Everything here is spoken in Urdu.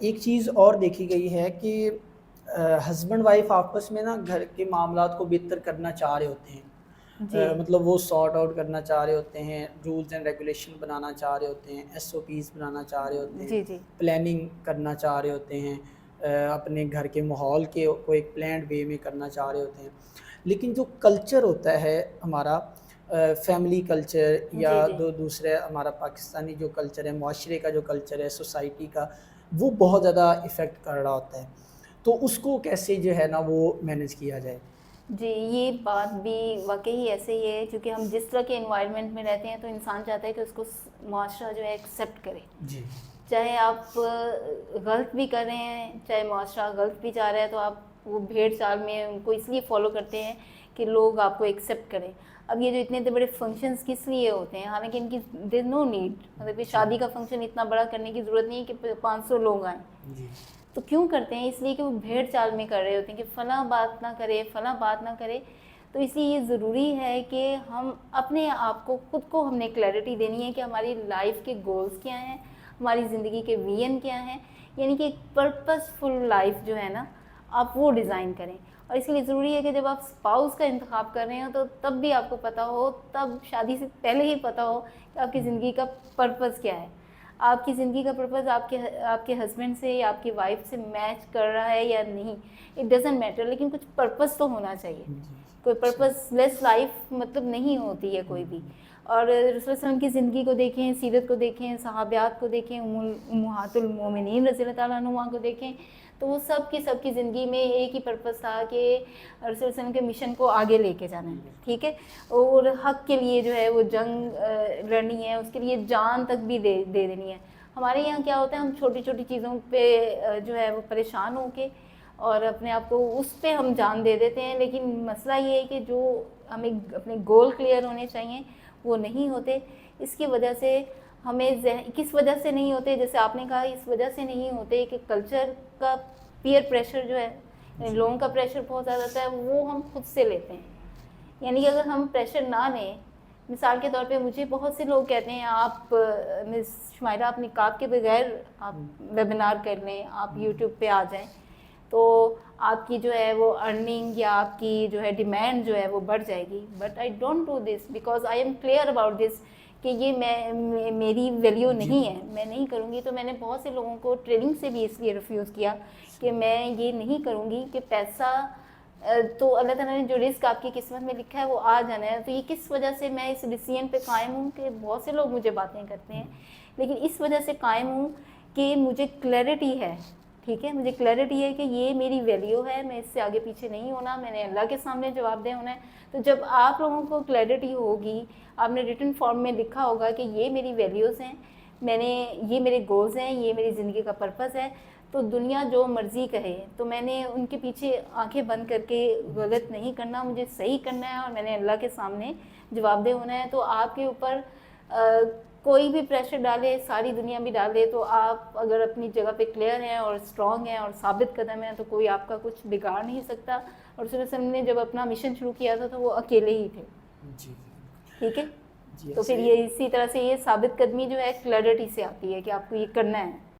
ایک چیز اور دیکھی گئی ہے کہ ہسبینڈ وائف آپس میں نا گھر کے معاملات کو بہتر کرنا چاہ رہے ہوتے ہیں. جی مطلب وہ سارٹ آؤٹ کرنا چاہ رہے ہوتے ہیں، رولز اینڈ ریگولیشن بنانا چاہ رہے ہوتے ہیں، ایس او پیز بنانا چاہ رہے ہوتے ہیں، جی جی پلاننگ کرنا چاہ رہے ہوتے ہیں، اپنے گھر کے ماحول کے کو ایک پلانڈ وے میں کرنا چاہ رہے ہوتے ہیں. لیکن جو کلچر ہوتا ہے ہمارا، فیملی کلچر یا جی جی دوسرے ہمارا پاکستانی جو کلچر ہے، معاشرے کا جو کلچر ہے، سوسائٹی کا، وہ بہت زیادہ افیکٹ کر رہا ہوتا ہے. تو اس کو کیسے جو ہے نا وہ مینیج کیا جائے؟ جی یہ بات بھی واقعی ایسے ہی ہے، کیونکہ ہم جس طرح کے انوائرمنٹ میں رہتے ہیں تو انسان چاہتا ہے کہ اس کو معاشرہ جو ہے ایکسیپٹ کرے. جی چاہے آپ غلط بھی کر رہے ہیں، چاہے معاشرہ غلط بھی چاہ رہا ہے، تو آپ وہ بھیڑ چال میں ان کو اس لیے فالو کرتے ہیں کہ لوگ آپ کو ایکسیپٹ کریں. اب یہ جو اتنے بڑے فنکشنز کس لیے ہوتے ہیں، حالانکہ ان کی دیر نو نیڈ، مطلب کہ جی شادی کا فنکشن اتنا بڑا کرنے کی ضرورت نہیں ہے کہ 500 لوگ آئیں. جی تو کیوں کرتے ہیں؟ اس لیے کہ وہ بھیڑ چال میں کر رہے ہوتے ہیں کہ فلاں بات نہ کرے، فلاں بات نہ کرے. تو اس لیے یہ ضروری ہے کہ ہم اپنے آپ کو، خود کو ہم نے کلیئرٹی دینی ہے کہ ہماری لائف کے گولز کیا ہیں، ہماری زندگی کے ویژن کیا ہیں. یعنی کہ ایک پرپز فل لائف جو ہے نا، آپ وہ ڈیزائن کریں. اور اس لیے ضروری ہے کہ جب آپ اسپاؤس کا انتخاب کر رہے ہو تو تب بھی آپ کو پتہ ہو، تب شادی سے پہلے ہی پتہ ہو کہ آپ کی زندگی کا پرپز کیا ہے. آپ کی زندگی کا پرپز آپ کے ہسبینڈ سے یا آپ کی وائف سے میچ کر رہا ہے یا نہیں، اٹ ڈزنٹ میٹر، لیکن کچھ پرپز تو ہونا چاہیے. کوئی پرپز لیس لائف مطلب نہیں ہوتی ہے کوئی بھی. اور رسول اللہ علیہ وسلم کی زندگی کو دیکھیں، سیرت کو دیکھیں، صحابیات کو دیکھیں، امہات المومنین رضی اللہ تعالیٰ عنہ کو دیکھیں، تو وہ سب کی زندگی میں ایک ہی پرپز تھا کہ رسول اللہ علیہ وسلم کے مشن کو آگے لے کے جانا ہے. ٹھیک ہے، اور حق کے لیے جو ہے وہ جنگ لڑنی ہے، اس کے لیے جان تک بھی دے دینی ہے. ہمارے یہاں کیا ہوتا ہے، ہم چھوٹی چھوٹی چیزوں پہ جو ہے وہ پریشان ہو کے اور اپنے آپ کو اس پہ ہم جان دے دیتے ہیں. لیکن مسئلہ یہ ہے کہ جو ہمیں اپنے گول کلیئر ہونے چاہیے وہ نہیں ہوتے. اس کی وجہ سے ہمیں کس وجہ سے نہیں ہوتے، جیسے آپ نے کہا، اس وجہ سے نہیں ہوتے کہ کلچر کا پیئر پریشر جو ہے، یعنی لوگوں کا پریشر بہت زیادہ ہوتا ہے، وہ ہم خود سے لیتے ہیں. یعنی کہ اگر ہم پریشر نہ لیں، مثال کے طور پہ مجھے بہت سے لوگ کہتے ہیں آپ مس شمائرہ آپ نقاب کے بغیر آپ ویبینار کر لیں، آپ یوٹیوب پہ آ جائیں تو آپ کی جو ہے وہ ارننگ یا آپ کی جو ہے ڈیمانڈ جو ہے وہ بڑھ جائے گی. But I don't do this because I am clear about this کہ یہ میری ویلیو نہیں ہے، میں نہیں کروں گی. تو میں نے بہت سے لوگوں کو ٹریننگ سے بھی اس لیے ریفیوز کیا کہ میں یہ نہیں کروں گی کہ پیسہ تو اللہ تعالیٰ نے جو رزق آپ کی قسمت میں لکھا ہے وہ آ جانا ہے. تو یہ کس وجہ سے میں اس ڈیسیژن پہ قائم ہوں کہ بہت سے لوگ مجھے باتیں کرتے ہیں، لیکن اس وجہ سے قائم ہوں کہ مجھے کلیئرٹی ہے. ٹھیک ہے، مجھے کلیئرٹی ہے کہ یہ میری ویلیو ہے، میں اس سے آگے پیچھے نہیں ہونا، میں نے اللہ کے سامنے جواب دہ ہونا ہے. تو جب آپ لوگوں کو کلیئرٹی ہوگی، آپ نے ریٹن فارم میں لکھا ہوگا کہ یہ میری ویلیوز ہیں، یہ میرے گولز ہیں، یہ میری زندگی کا پرپز ہے، تو دنیا جو مرضی کہے تو میں نے ان کے پیچھے آنکھیں بند کر کے غلط نہیں کرنا، مجھے صحیح کرنا ہے اور میں نے اللہ کے سامنے جواب دہ ہونا ہے. تو آپ کے اوپر کوئی بھی پریشر ڈالے، ساری دنیا بھی ڈالے، تو آپ اگر اپنی جگہ پہ کلیئر ہیں اور اسٹرانگ ہیں اور ثابت قدم ہیں تو کوئی آپ کا کچھ بگاڑ نہیں سکتا. اور رسول اللہ علیہ وسلم نے جب اپنا مشن شروع کیا تھا تو وہ اکیلے ہی تھے. جی ٹھیک ہے، جی تو پھر ایسے یہ اسی طرح سے یہ ثابت قدمی جو ہے کلیئرٹی سے آتی ہے کہ آپ کو یہ کرنا ہے.